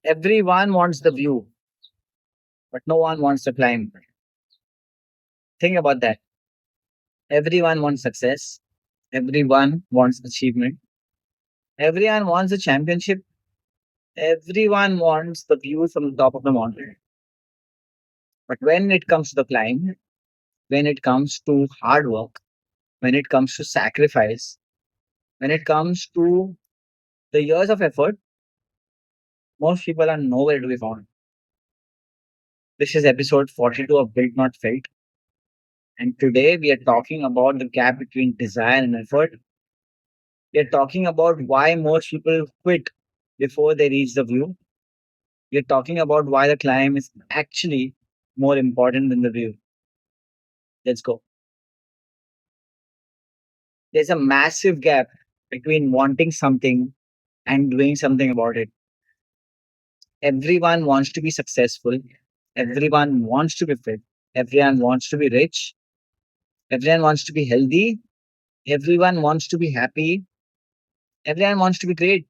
Everyone wants the view, but no one wants to climb. Think about that. Everyone wants success. Everyone wants achievement. Everyone wants a championship. Everyone wants the view from the top of the mountain. But when it comes to the climb, when it comes to hard work, when it comes to sacrifice, when it comes to the years of effort, most people are nowhere to be found. This is episode 42 of Built Not Felt. And today we are talking about the gap between desire and effort. We are talking about why most people quit before they reach the view. We are talking about why the climb is actually more important than the view. Let's go. There's a massive gap between wanting something and doing something about it. Everyone wants to be successful. Everyone wants to be fit. Everyone wants to be rich. Everyone wants to be healthy. Everyone wants to be happy. Everyone wants to be great.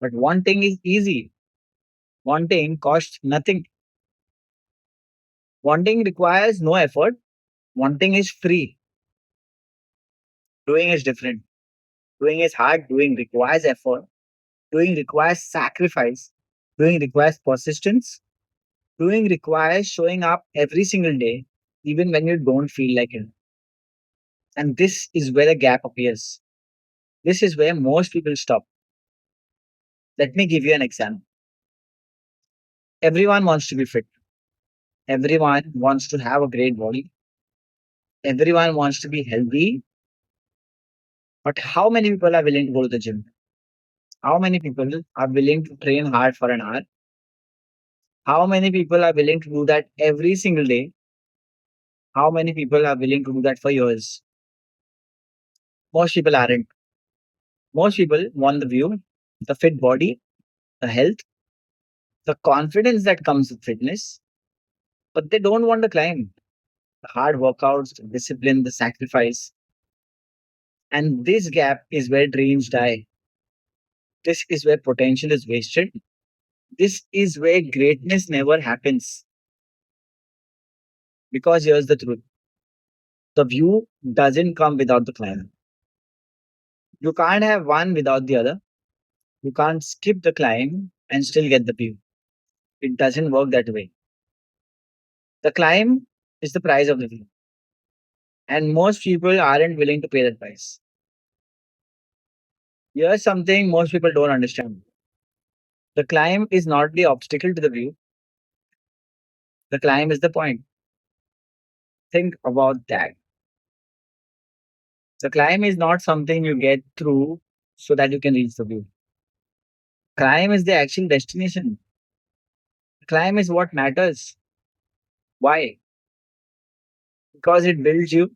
But wanting is easy. Wanting costs nothing. Wanting requires no effort. Wanting is free. Doing is different. Doing is hard. Doing requires effort. Doing requires sacrifice. Doing requires persistence. Doing requires showing up every single day, even when you don't feel like it. And this is where the gap appears. This is where most people stop. Let me give you an example. Everyone wants to be fit. Everyone wants to have a great body. Everyone wants to be healthy. But how many people are willing to go to the gym? How many people are willing to train hard for an hour? How many people are willing to do that every single day? How many people are willing to do that for years? Most people aren't. Most people want the view, the fit body, the health, the confidence that comes with fitness, but they don't want the climb, the hard workouts, the discipline, the sacrifice. And this gap is where dreams die. This is where potential is wasted. This is where greatness never happens. Because here's the truth, the view doesn't come without the climb. You can't have one without the other. You can't skip the climb and still get the view. It doesn't work that way. The climb is the price of the view. And most people aren't willing to pay that price. Here's something most people don't understand. The climb is not the obstacle to the view. The climb is the point. Think about that. The climb is not something you get through so that you can reach the view. Climb is the actual destination. Climb is what matters. Why? Because it builds you,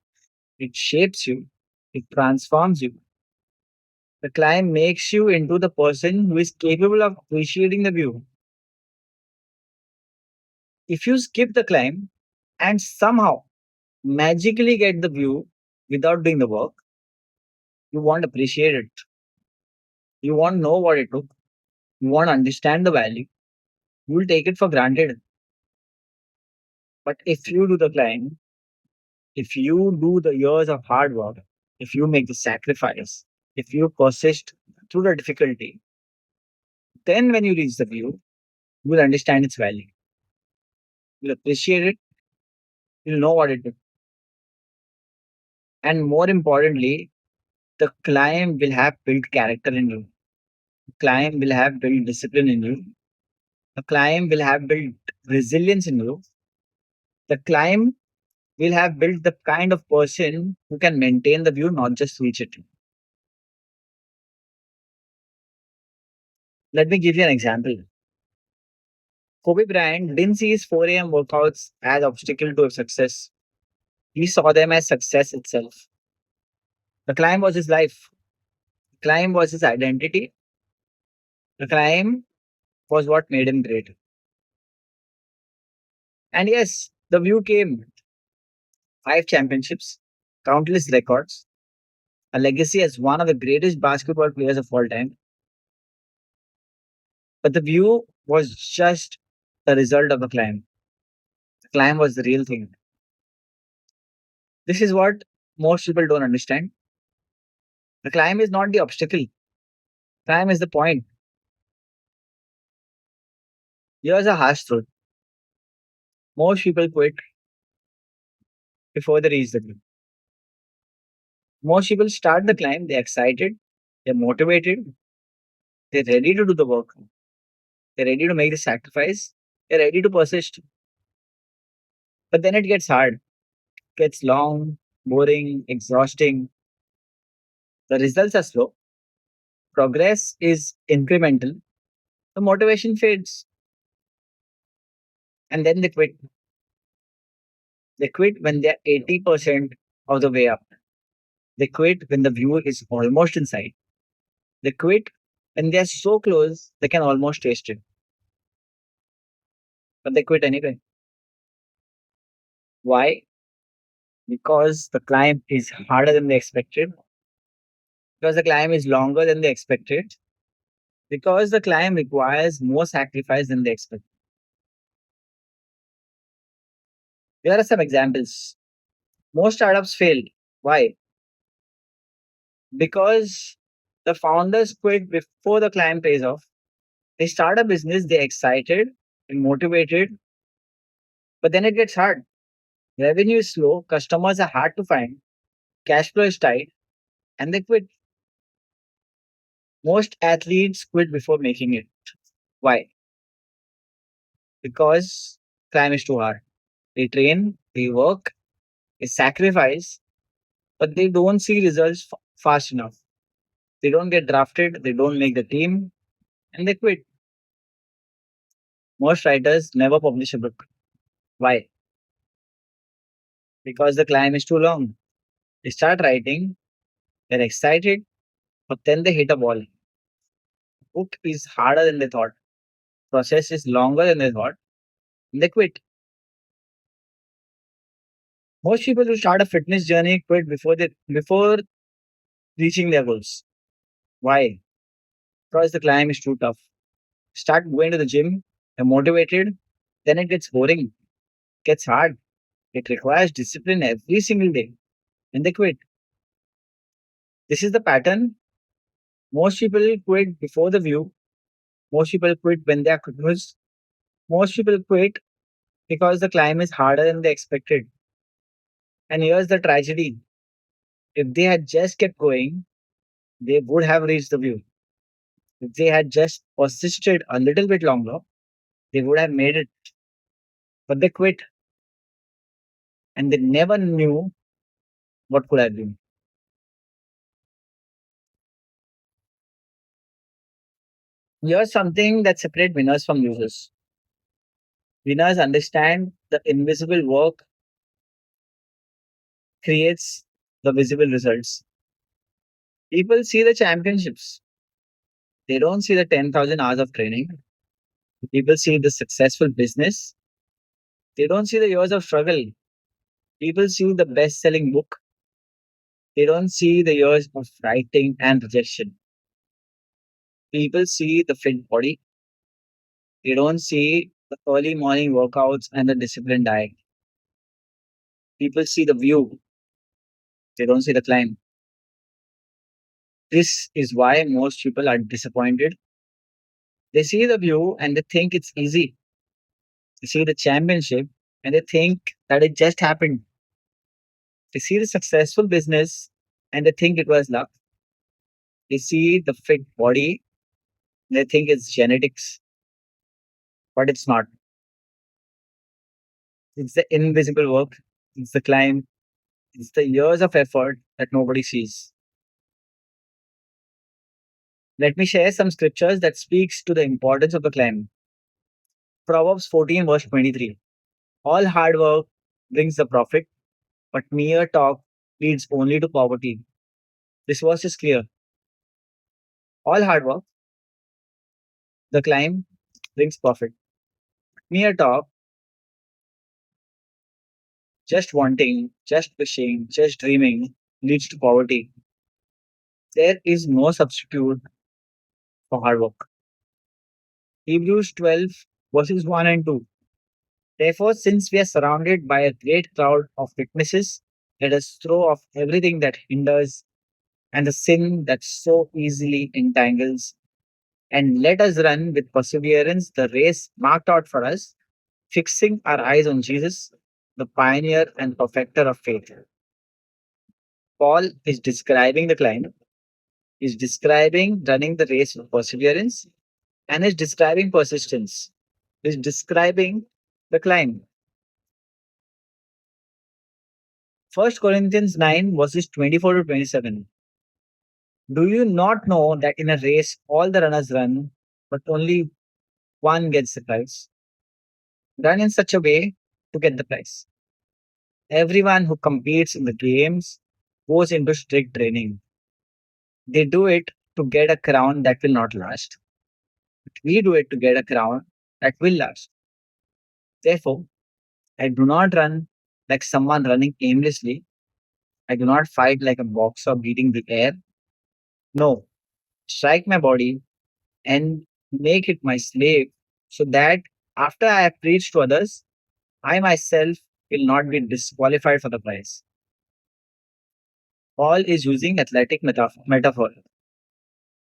it shapes you, it transforms you. The climb makes you into the person who is capable of appreciating the view. If you skip the climb and somehow magically get the view without doing the work, you won't appreciate it. You won't know what it took. You won't understand the value. You will take it for granted. But if you do the climb, if you do the years of hard work, if you make the sacrifice, if you persist through the difficulty, then when you reach the view, you will understand its value. You'll appreciate it. You'll know what it took. And more importantly, the climb will have built character in you. The climb will have built discipline in you. The climb will have built resilience in you. The climb will have built the kind of person who can maintain the view, not just reach it. Let me give you an example. Kobe Bryant didn't see his 4 a.m. workouts as obstacle to success. He saw them as success itself. The climb was his life. The climb was his identity. The climb was what made him great. And yes, the view came. 5 championships, countless records, a legacy as one of the greatest basketball players of all time. But the view was just the result of the climb. The climb was the real thing. This is what most people don't understand. The climb is not the obstacle. Climb is the point. Here's a harsh truth. Most people quit before they reach the goal. Most people start the climb, they're excited, they're motivated, they're ready to do the work, they're ready to make the sacrifice, they're ready to persist. But then it gets hard, gets long, boring, exhausting. The results are slow, progress is incremental, the motivation fades, and then they quit. They quit when they're 80% of the way up. They quit when the view is almost inside. They quit when they're so close they can almost taste it. But they quit anyway. Why? Because the climb is harder than they expected, because the climb is longer than they expected, because the climb requires more sacrifice than they expect. Here are some examples. Most startups fail. Why? Because the founders quit before the climb pays off. They start a business, they're excited and motivated, but then it gets hard. Revenue is slow, customers are hard to find, cash flow is tight, and they quit. Most athletes quit before making it. Why? Because climb is too hard. They train, they work, they sacrifice, but they don't see results fast enough. They don't get drafted, they don't make the team, and they quit. Most writers never publish a book. Why? Because the climb is too long. They start writing, they're excited, but then they hit a wall. Book is harder than they thought. Process is longer than they thought. And they quit. Most people who start a fitness journey quit before reaching their goals. Why? Because the climb is too tough. Start going to the gym, you're motivated, then it gets boring, gets hard. It requires discipline every single day. And they quit. This is the pattern. Most people quit before the view. Most people quit when they are confused. Most people quit because the climb is harder than they expected. And here's the tragedy. If they had just kept going, they would have reached the view. If they had just persisted a little bit longer, they would have made it. But they quit and they never knew what could have been. Here's something that separates winners from losers. Winners understand the invisible work creates the visible results. People see the championships. They don't see the 10,000 hours of training. People see the successful business. They don't see the years of struggle. People see the best selling book. They don't see the years of writing and rejection. People see the fit body. They don't see the early morning workouts and the disciplined diet. People see the view. They don't see the climb. This is why most people are disappointed. They see the view and they think it's easy. They see the championship and they think that it just happened. They see the successful business and they think it was luck. They see the fit body, they think it's genetics, but it's not. It's the invisible work, it's the climb, it's the years of effort that nobody sees. Let me share some scriptures that speaks to the importance of the climb. Proverbs 14 verse 23. All hard work brings the profit, but mere talk leads only to poverty. This verse is clear. All hard work, the climb brings profit. Mere talk, just wanting, just wishing, just dreaming leads to poverty. There is no substitute for hard work. Hebrews 12, verses 1 and 2. Therefore, since we are surrounded by a great crowd of witnesses, let us throw off everything that hinders and the sin that so easily entangles, and let us run with perseverance the race marked out for us, fixing our eyes on Jesus, the pioneer and perfecter of faith. Paul is describing the climb, is describing running the race with perseverance, and is describing persistence, is describing the climb. First Corinthians 9 verses 24 to 27. Do you not know that in a race all the runners run, but only one gets the prize? Run in such a way to get the prize. Everyone who competes in the games goes into strict training. They do it to get a crown that will not last. We do it to get a crown that will last. Therefore, I do not run like someone running aimlessly. I do not fight like a boxer beating the air. No, strike my body and make it my slave so that after I have preached to others, I myself will not be disqualified for the prize. Paul is using athletic metaphor.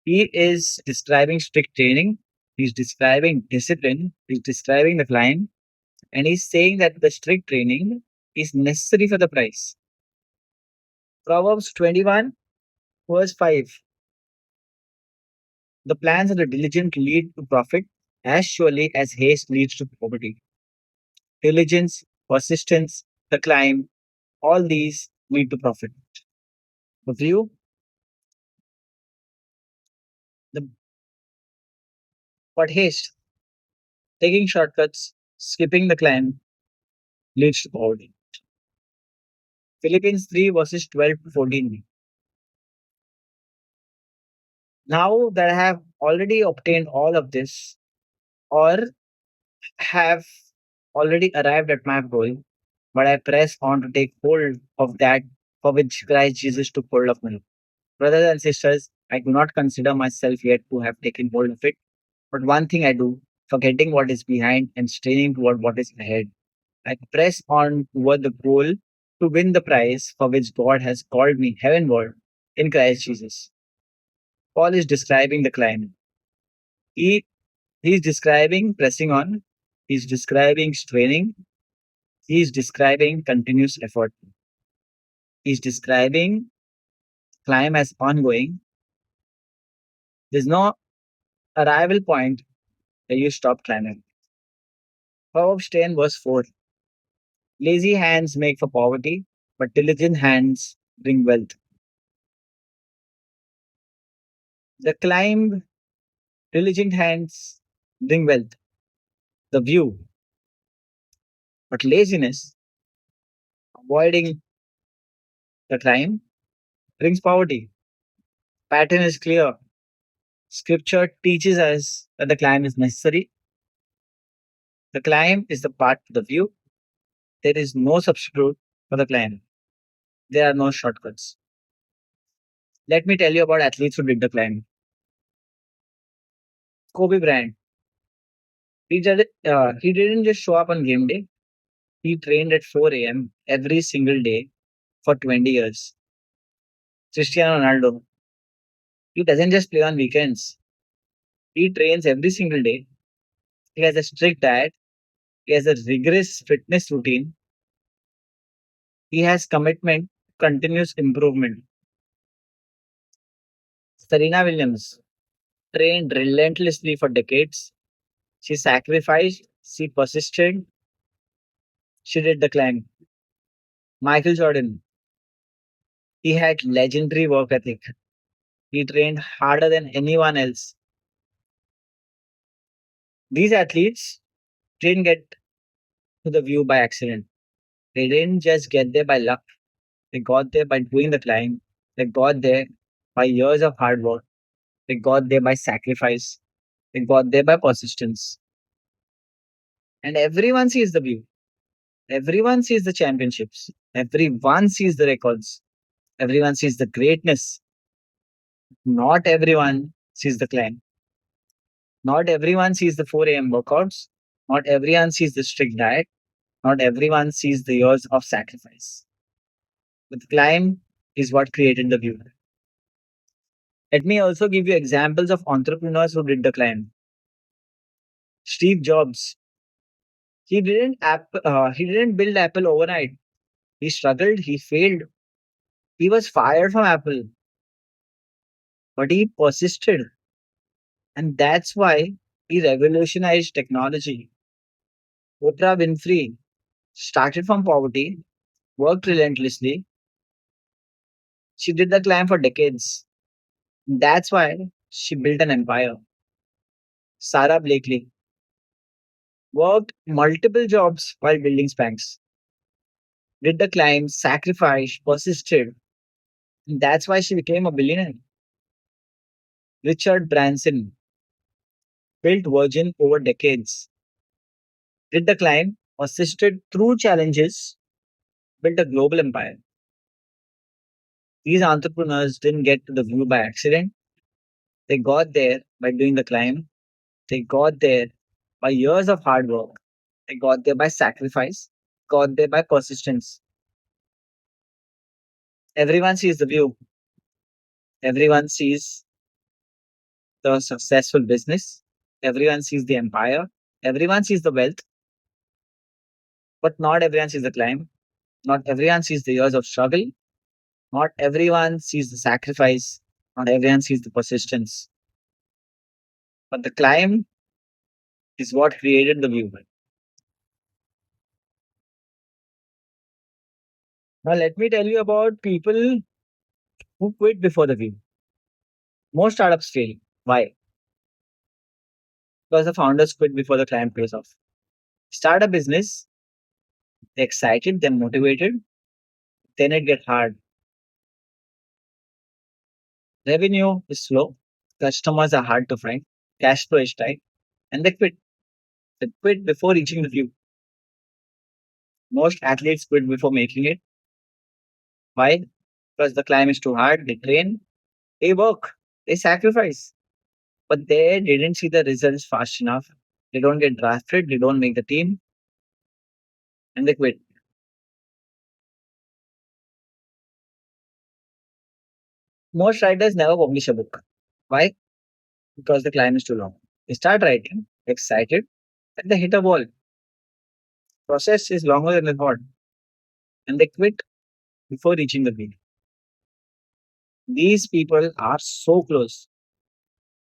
He is describing strict training, he's describing discipline, he's describing the climb, and he's saying that the strict training is necessary for the prize. Proverbs 21, verse 5. The plans of the diligent lead to profit as surely as haste leads to poverty. Diligence, persistence, the climb, all these lead to profit. The view, the but haste, taking shortcuts, skipping the climb leads to poverty. Philippians 3 verses 12 to 14. Now that I have already obtained all of this, or have already arrived at my goal, but I press on to take hold of that for which Christ Jesus took hold of me. Brothers and sisters, I do not consider myself yet to have taken hold of it, but one thing I do, forgetting what is behind and straining toward what is ahead. I press on toward the goal to win the prize for which God has called me heavenward in Christ Jesus. Paul is describing the climb. He is describing pressing on. He's describing straining. He's describing continuous effort. He's describing climb as ongoing. There's no arrival point where you stop climbing. Proverbs 10 verse 4. Lazy hands make for poverty, but diligent hands bring wealth. The climb, diligent hands bring wealth. The view, but laziness, avoiding the climb, brings poverty. Pattern is clear. Scripture teaches us that the climb is necessary. The climb is the path to the view. There is no substitute for the climb. There are no shortcuts. Let me tell you about athletes who did the climb. Kobe Bryant. He didn't just show up on game day. He trained at 4 a.m. every single day for 20 years. Cristiano Ronaldo. He doesn't just play on weekends. He trains every single day. He has a strict diet. He has a rigorous fitness routine. He has commitment, continuous improvement. Serena Williams trained relentlessly for decades. She sacrificed, she persisted, she did the climb. Michael Jordan, he had legendary work ethic. He trained harder than anyone else. These athletes didn't get to the view by accident. They didn't just get there by luck. They got there by doing the climb. They got there by years of hard work. They got there by sacrifice. They got there by persistence. And everyone sees the view. Everyone sees the championships. Everyone sees the records. Everyone sees the greatness. Not everyone sees the climb. Not everyone sees the 4 a.m. workouts. Not everyone sees the strict diet. Not everyone sees the years of sacrifice. But the climb is what created the view. Let me also give you examples of entrepreneurs who did the climb. Steve Jobs. He didn't build Apple overnight. He struggled. He failed. He was fired from Apple, but he persisted, and that's why he revolutionized technology. Oprah Winfrey started from poverty, worked relentlessly. She did the climb for decades. That's why she built an empire. Sara Blakely worked multiple jobs while building Spanx. Did the climb, sacrificed, persisted. And that's why she became a billionaire. Richard Branson built Virgin over decades. Did the climb, persisted through challenges, built a global empire. These entrepreneurs didn't get to the view by accident. They got there by doing the climb. They got there by years of hard work. They got there by sacrifice. Got there by persistence. Everyone sees the view. Everyone sees the successful business. Everyone sees the empire. Everyone sees the wealth. But not everyone sees the climb. Not everyone sees the years of struggle. Not everyone sees the sacrifice. Not everyone sees the persistence. But the climb is what created the view. Now, let me tell you about people who quit before the view. Most startups fail. Why? Because the founders quit before the climb pays off. Start a business, they're excited, they're motivated, then it gets hard. Revenue is slow, customers are hard to find, cash flow is tight, and they quit. They quit before reaching the view. Most athletes quit before making it. Why? Because the climb is too hard, they train, they work, they sacrifice, but they didn't see the results fast enough. They don't get drafted, they don't make the team, and they quit. Most writers never publish a book. Why? Because the climb is too long. They start writing, excited, and they hit a wall. Process is longer than they thought, and they quit before reaching the peak. These people are so close.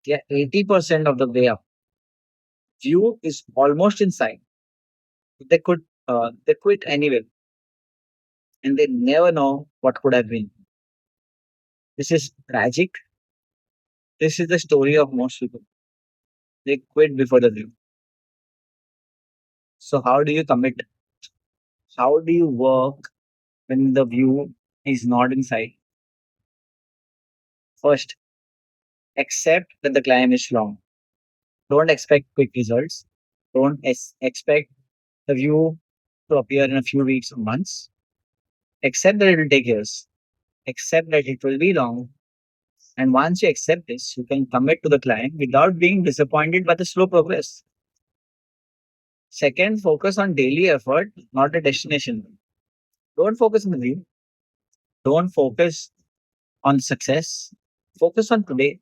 They are 80% of the way up. View is almost in sight. They quit anyway, and they never know what could have been. This is tragic. This is the story of most people. They quit before the view. So how do you commit? How do you work when the view is not in sight? First, accept that the climb is long. Don't expect quick results. Don't expect the view to appear in a few weeks or months. Accept that it will take years. Accept that it will be long. And once you accept this, you can commit to the climb without being disappointed by the slow progress. Second, focus on daily effort, not a destination. Don't focus on the view. Don't focus on success. Focus on today.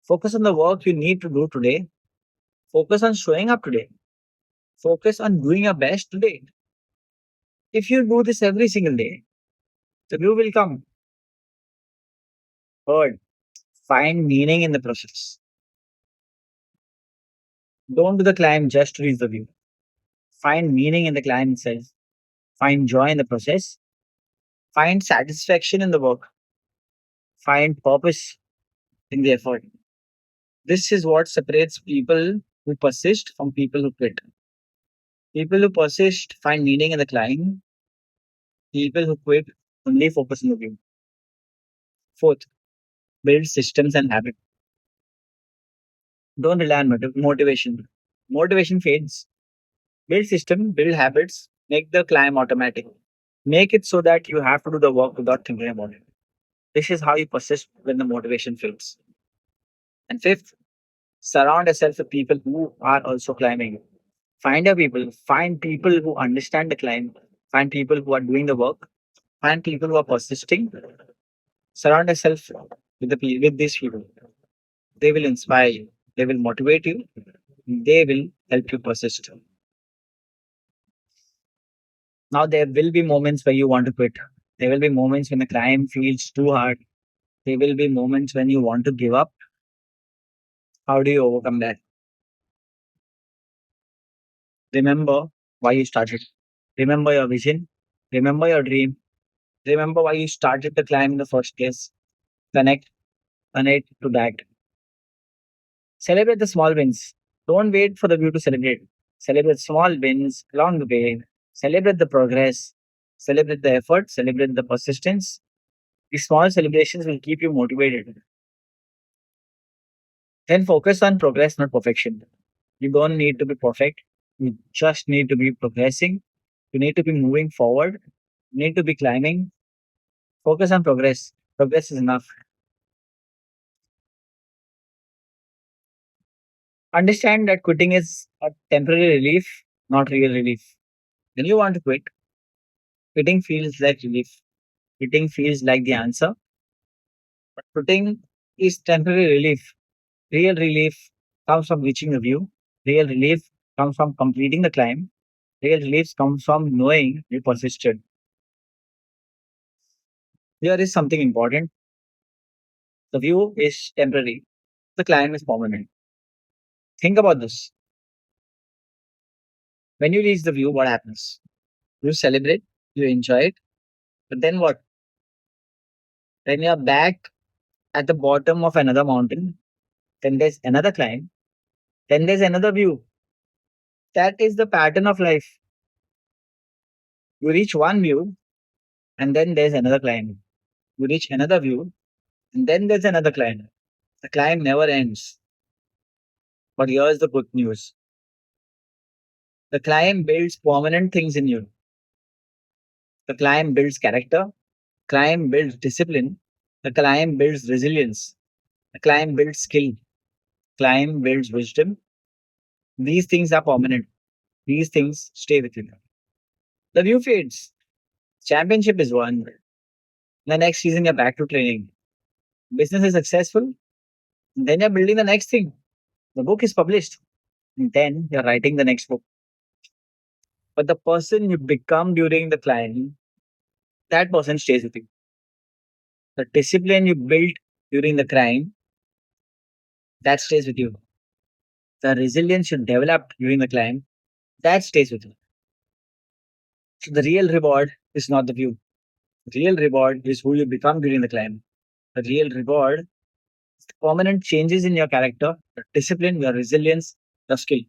Focus on the work you need to do today. Focus on showing up today. Focus on doing your best today. If you do this every single day, the view will come. Third, find meaning in the process. Don't do the climb just to reach the view. Find meaning in the climb itself. Find joy in the process. Find satisfaction in the work. Find purpose in the effort. This is what separates people who persist from people who quit. People who persist find meaning in the climb. People who quit only focus on the view. Fourth, build systems and habits. Don't rely on motivation. Motivation fades. Build system, build habits, make the climb automatic. Make it so that you have to do the work without thinking about it. This is how you persist when the motivation fades. And fifth, Surround yourself with people who are also climbing. Find your people. Find people who understand the climb. Find people who are doing the work. Find people who are persisting. Surround yourself with these people. They will inspire you. They will motivate you. They will help you persist. Now there will be moments where you want to quit. There will be moments when the climb feels too hard. There will be moments when you want to give up. How do you overcome that? Remember why you started. Remember your vision. Remember your dream. Remember why you started the climb in the first place. Connect, connect to that. Celebrate the small wins. Don't wait for the view to celebrate. Celebrate small wins along the way. Celebrate the progress. Celebrate the effort. Celebrate the persistence. These small celebrations will keep you motivated. Then focus on progress, not perfection. You don't need to be perfect. You just need to be progressing. You need to be moving forward. You need to be climbing. Focus on progress. Progress is enough. Understand that quitting is a temporary relief, not real relief. When you want to quit, quitting feels like relief. Quitting feels like the answer. But quitting is temporary relief. Real relief comes from reaching the view. Real relief comes from completing the climb. Real relief comes from knowing you persisted. Here is something important. The view is temporary. The climb is permanent. Think about this. When you reach the view, what happens? You celebrate, you enjoy it, but then what? When you're back at the bottom of another mountain, then there's another climb, then there's another view. That is the pattern of life. You reach one view, and then there's another climb. You reach another view, and then there's another climb. The climb never ends. But here's the good news: the climb builds permanent things in you. The climb builds character, climb builds discipline, the climb builds resilience, the climb builds skill, climb builds wisdom. These things are permanent. These things stay with you. The view fades. Championship is won. The next season, you're back to training. Business is successful. Then you're building the next thing. The book is published. And then you're writing the next book. But the person you become during the climb, that person stays with you. The discipline you built during the climb, that stays with you. The resilience you developed during the climb, that stays with you. So the real reward is not the view. The real reward is who you become during the climb. The real reward is the permanent changes in your character, your discipline, your resilience, your skill.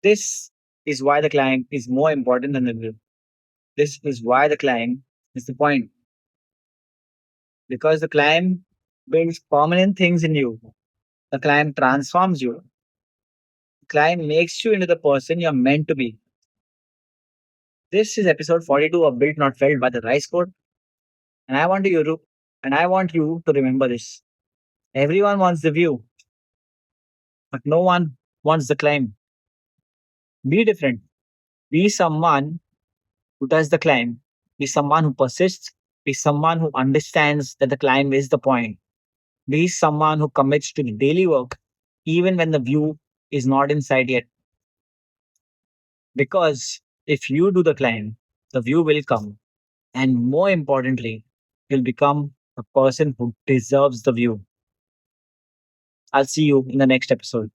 This is why the climb is more important than the view. This is why the climb is the point. Because the climb builds permanent things in you. The climb transforms you. The climb makes you into the person you're meant to be. This is episode 42 of Built Not Felt by the Rice Code. And I want you to remember this. Everyone wants the view, but no one wants the climb. Be different. Be someone who does the climb. Be someone who persists. Be someone who understands that the climb is the point. Be someone who commits to the daily work, even when the view is not in sight yet. Because if you do the climb, the view will come. And more importantly, you'll become a person who deserves the view. I'll see you in the next episode.